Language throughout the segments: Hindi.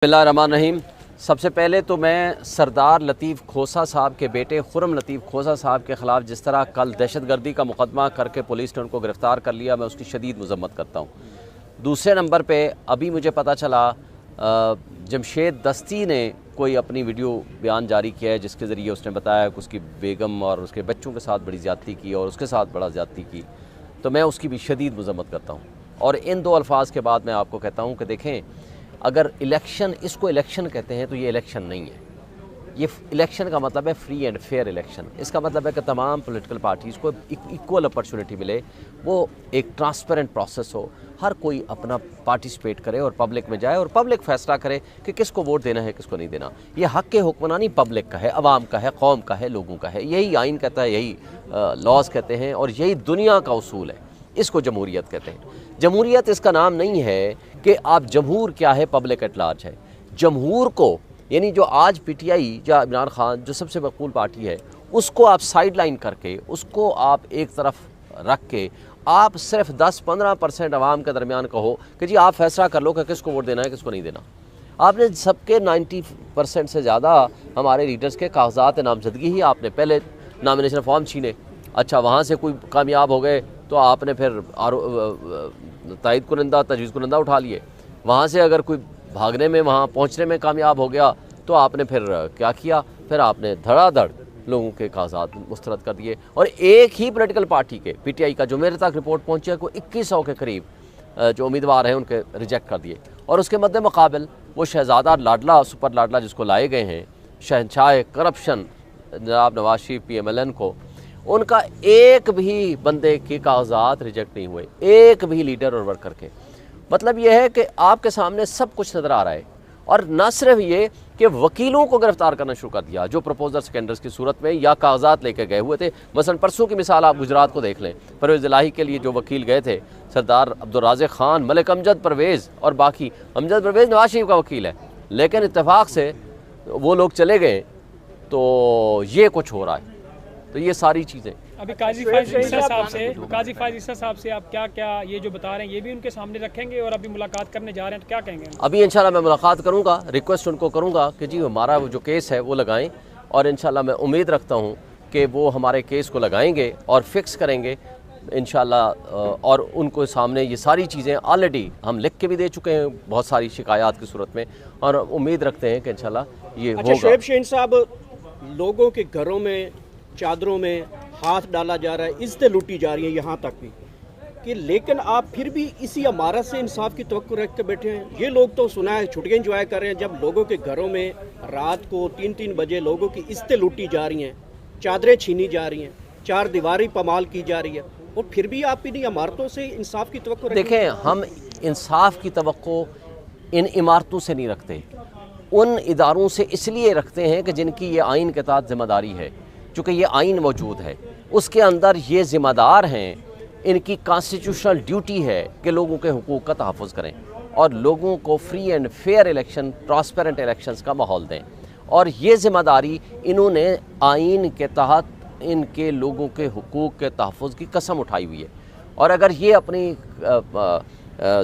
बिस्मिल्लाहिर्रहमानिर्रहीम। सबसे पहले तो मैं सरदार लतीफ़ खोसा साहब के बेटे खुर्रम लतीफ़ खोसा साहब के ख़िलाफ़ जिस तरह कल दहशतगर्दी का मुकदमा करके पुलिस ने उनको गिरफ़्तार कर लिया, मैं उसकी शदीद मज़म्मत करता हूँ। दूसरे नंबर पे अभी मुझे पता चला जमशेद दस्ती ने कोई अपनी वीडियो बयान जारी किया है जिसके ज़रिए उसने बताया कि उसकी बेगम और उसके बच्चों के साथ बड़ी ज़्यादती की और उसके साथ बड़ा ज़्यादती की, तो मैं उसकी भी शदीद मज़म्मत करता हूँ। और इन दो अल्फाज के बाद मैं आपको कहता हूँ कि देखें, अगर इलेक्शन, इसको इलेक्शन कहते हैं तो ये इलेक्शन नहीं है। ये इलेक्शन का मतलब है फ्री एंड फेयर इलेक्शन। इसका मतलब है कि तमाम पॉलिटिकल पार्टीज़ को इक्वल अपॉर्चुनिटी मिले, वो एक ट्रांसपेरेंट प्रोसेस हो, हर कोई अपना पार्टिसिपेट करे और पब्लिक में जाए और पब्लिक फ़ैसला करे कि किसको वोट देना है, किसको नहीं देना। ये हक़ के हुक्मरानी पब्लिक का है, अवाम का है, कौम का है, लोगों का है। यही आइन कहता है, यही लॉज कहते हैं और यही दुनिया का उसूल है। इसको जमहूरियत कहते हैं। जमहूरियत इसका नाम नहीं है कि आप जमहूर क्या है, पब्लिक एट लार्ज है। जमहूर को यानी जो आज पीटीआई या इमरान खान जो सबसे मकबूल पार्टी है, उसको आप साइड लाइन करके, उसको आप एक तरफ रख के आप सिर्फ 10-15% आवाम के दरमियान कहो कि जी आप फैसला कर लो कि किसको वोट देना है, किसको नहीं देना। आपने सबके 90% से ज़्यादा हमारे लीडर्स के कागजात नामजदगी ही आपने पहले नॉमिनेशन फॉर्म छीने, अच्छा वहाँ से कोई कामयाब हो गए तो आपने फिर तायद कुनंदा, तजवीज़ कुनंदा उठा लिए। वहाँ से अगर कोई भागने में, वहाँ पहुँचने में कामयाब हो गया तो आपने फिर क्या किया, फिर आपने धड़ाधड़ लोगों के कागजात मुस्तरद कर दिए। और एक ही पॉलिटिकल पार्टी के पीटीआई का जो मेरे तक रिपोर्ट पहुँची है को 2100 के करीब जो उम्मीदवार हैं उनके रिजेक्ट कर दिए। और उसके मद्दे मुकाबल वो शहजादा लाडला, सुपर लाडला जिसको लाए गए हैं, शहंशाह करप्शन जनाब नवाज शरीफ PMLN को, उनका एक भी बंदे के कागजात रिजेक्ट नहीं हुए, एक भी लीडर और वर्कर के। मतलब यह है कि आपके सामने सब कुछ नज़र आ रहा है। और न सिर्फ ये कि वकीलों को गिरफ्तार करना शुरू कर दिया जो प्रपोजल स्कैंडल्स की सूरत में या कागजात लेकर गए हुए थे। मसलन परसों की मिसाल आप गुजरात को देख लें, परवेज़ इलाही के लिए जो वकील गए थे, सरदार अब्दुल राज़िक खान, मलिक अमजद परवेज़ और बाकी। अमजद परवेज़ नवाज शरीफ का वकील है, लेकिन इत्तेफाक से वो लोग चले गए, तो ये कुछ हो रहा है। तो ये सारी चीज़ें अभी काजी फाइज ईसा साहब से आप क्या ये जो बता रहे हैं ये भी उनके सामने रखेंगे और अभी मुलाकात करने जा रहे हैं, तो क्या कहेंगे? अभी इंशाल्लाह मैं मुलाकात करूंगा, रिक्वेस्ट उनको करूंगा कि जी हमारा जो केस है वो लगाएं, और इंशाल्लाह मैं उम्मीद रखता हूं कि वो हमारे केस को लगाएंगे और फिक्स करेंगे इंशाल्लाह। और उनको सामने ये सारी चीज़ें ऑलरेडी हम लिख के भी दे चुके हैं बहुत सारी शिकायत की सूरत में, और उम्मीद रखते हैं कि इंशाल्लाह ये होगा। शोएब शहीन साहब, लोगों के घरों में चादरों में हाथ डाला जा रहा है, इज्जतें लूटी जा रही है यहाँ तक भी कि, लेकिन आप फिर भी इसी इमारत से इंसाफ की तवक्को रख के बैठे हैं। ये लोग तो सुना है छुट्टियाँ इंजॉय कर रहे हैं, जब लोगों के घरों में रात को 3-3 बजे लोगों की इज्जतें लूटी जा रही हैं, चादरें छीनी जा रही हैं, चार दीवारी पमाल की जा रही है, और फिर भी आप इन्हीं इमारतों से इंसाफ की तवक्को रखें। देखें, हम इंसाफ की तवक्को इन इमारतों से नहीं रखते, उन इदारों से इसलिए रखते हैं कि जिनकी ये आइन के तहत जिम्मेदारी है। चूँकि ये आइन मौजूद है, उसके अंदर ये ज़िम्मेदार हैं, इनकी कॉन्स्टिट्यूशनल ड्यूटी है कि लोगों के हुकूक का तहफ़्फ़ुज़ करें और लोगों को free and fair election, transparent elections का माहौल दें। और ये ज़िम्मेदारी इन्होंने आइन के तहत इनके लोगों के हुकूक के तहफ़्फ़ुज़ की कसम उठाई हुई है। और अगर ये अपनी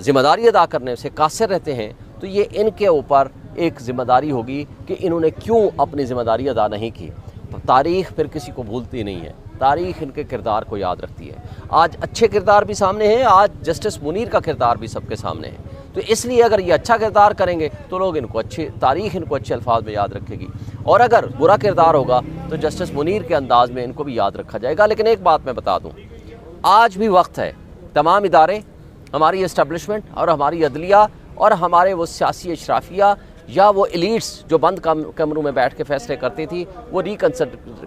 ज़िम्मेदारी अदा करने से कासिर रहते हैं तो ये इनके ऊपर एक ज़िम्मेदारी होगी कि इन्होंने क्यों अपनी ज़िम्मेदारी अदा नहीं की। तारीख़ फिर किसी को भूलती नहीं है, तारीख़ इनके किरदार को याद रखती है। आज अच्छे किरदार भी सामने हैं, आज जस्टिस मुनीर का किरदार भी सबके सामने है। तो इसलिए अगर ये अच्छा किरदार करेंगे तो लोग इनको तारीख़ इनको अच्छे अल्फाज में याद रखेगी, और अगर बुरा किरदार होगा तो जस्टिस मुनीर के अंदाज़ में इनको भी याद रखा जाएगा। लेकिन एक बात मैं बता दूँ, आज भी वक्त है, तमाम इदारे, हमारी इस्टेब्लिशमेंट और हमारी अदलिया और हमारे वो सियासी अशराफिया या वो एलिट्स जो बंद कमरों में बैठ के फ़ैसले करती थी, वो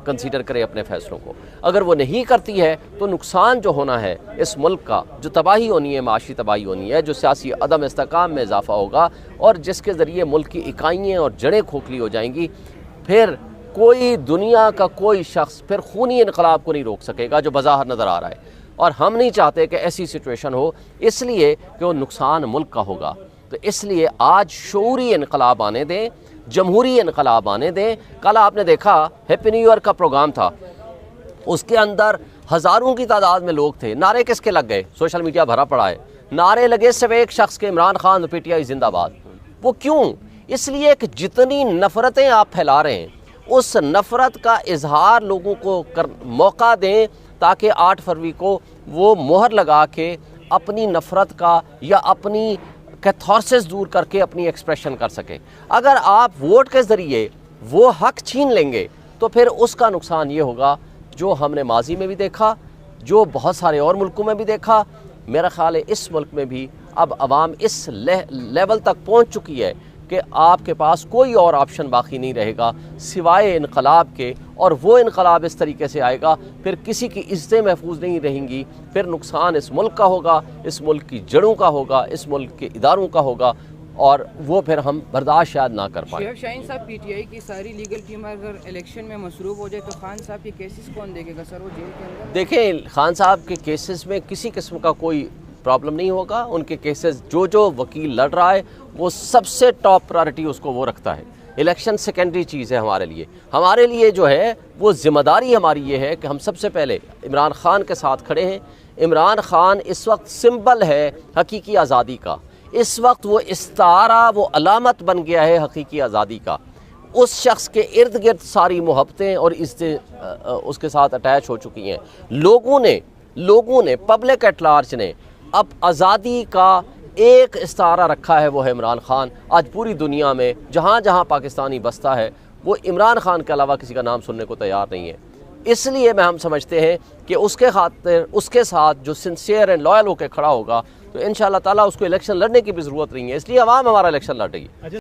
कंसीडर करे अपने फ़ैसलों को। अगर वो नहीं करती है तो नुकसान जो होना है इस मुल्क का, जो तबाही होनी है, माशी तबाही होनी है, जो सियासी अदम इस्तेकाम में इजाफ़ा होगा और जिसके ज़रिए मुल्क की इकाइयाँ और जड़ें खोखली हो जाएंगी, फिर कोई दुनिया का कोई शख्स फिर खूनी इनकलाब को नहीं रोक सकेगा जो बज़ाहिर नज़र आ रहा है। और हम नहीं चाहते कि ऐसी सिचुएशन हो, इसलिए कि वो नुकसान मुल्क का होगा। तो इसलिए आज शऊरी इनकलाब आने दें, जमहूरी इनकलाब आने दें। कल आपने देखा हैप्पी न्यू ईयर का प्रोग्राम था, उसके अंदर हज़ारों की तादाद में लोग थे। नारे किसके लग गए? सोशल मीडिया भरा पड़ा है, नारे लगे सिर्फ एक शख्स के, इमरान खान PTI जिंदाबाद। वो क्यों? इसलिए कि जितनी नफ़रतें आप फैला रहे हैं उस नफ़रत का इजहार लोगों को मौका दें ताकि 8 फरवरी को वो मोहर लगा के अपनी नफ़रत का या अपनी कैथारसिस दूर करके अपनी एक्सप्रेशन कर सके। अगर आप वोट के ज़रिए वो हक छीन लेंगे तो फिर उसका नुकसान ये होगा जो हमने माजी में भी देखा, जो बहुत सारे और मुल्कों में भी देखा। मेरा ख़्याल है इस मुल्क में भी अब आवाम इस लेवल तक पहुँच चुकी है कि आपके पास कोई और ऑप्शन बाकी नहीं रहेगा सिवाय इनकलाब के, और वो इनकलाब इस तरीके से आएगा फिर किसी की इज़्ज़तें महफूज नहीं रहेंगी, फिर नुकसान इस मुल्क का होगा, इस मुल्क की जड़ों का होगा, इस मुल्क के इदारों का होगा, और वो फिर हम बर्दाश्त शायद ना कर पाएँ। शेख शाहीन साहब, पीटीआई की सारी लीगल टीम अगर इलेक्शन में मसरूफ़ हो जाए तो खान साहब के केसेस कौन देखेगा सर, वो जेल के अंदर? देखें, खान साहब के केसेस में किसी किस्म का कोई प्रॉब्लम नहीं होगा। उनके केसेस जो वकील लड़ रहा है वो सबसे टॉप प्रायोरिटी उसको वो रखता है। इलेक्शन सेकेंडरी चीज़ है हमारे लिए जो है वो ज़िम्मेदारी हमारी ये है कि हम सबसे पहले इमरान ख़ान के साथ खड़े हैं। इमरान ख़ान इस वक्त सिंबल है हकीकी आज़ादी का, इस वक्त वो इस्तारा, वो अलामत बन गया है हकीकी आज़ादी का। उस शख्स के इर्द गिर्द सारी मोहब्बतें और इज़्ज़तें उसके साथ अटैच हो चुकी हैं। लोगों ने पब्लिक एट लार्ज ने अब आज़ादी का एक इस्तारा रखा है, वो है इमरान ख़ान। आज पूरी दुनिया में जहाँ जहाँ पाकिस्तानी बसता है वो इमरान ख़ान के अलावा किसी का नाम सुनने को तैयार नहीं है। इसलिए हम समझते हैं कि उसके खातिर उसके साथ जो सिंसियर एंड लॉयल होकर खड़ा होगा तो इंशाअल्लाह ताला उसको इलेक्शन लड़ने की भी ज़रूरत नहीं है। इसलिए अवाम हमारा इलेक्शन लड़ रही है।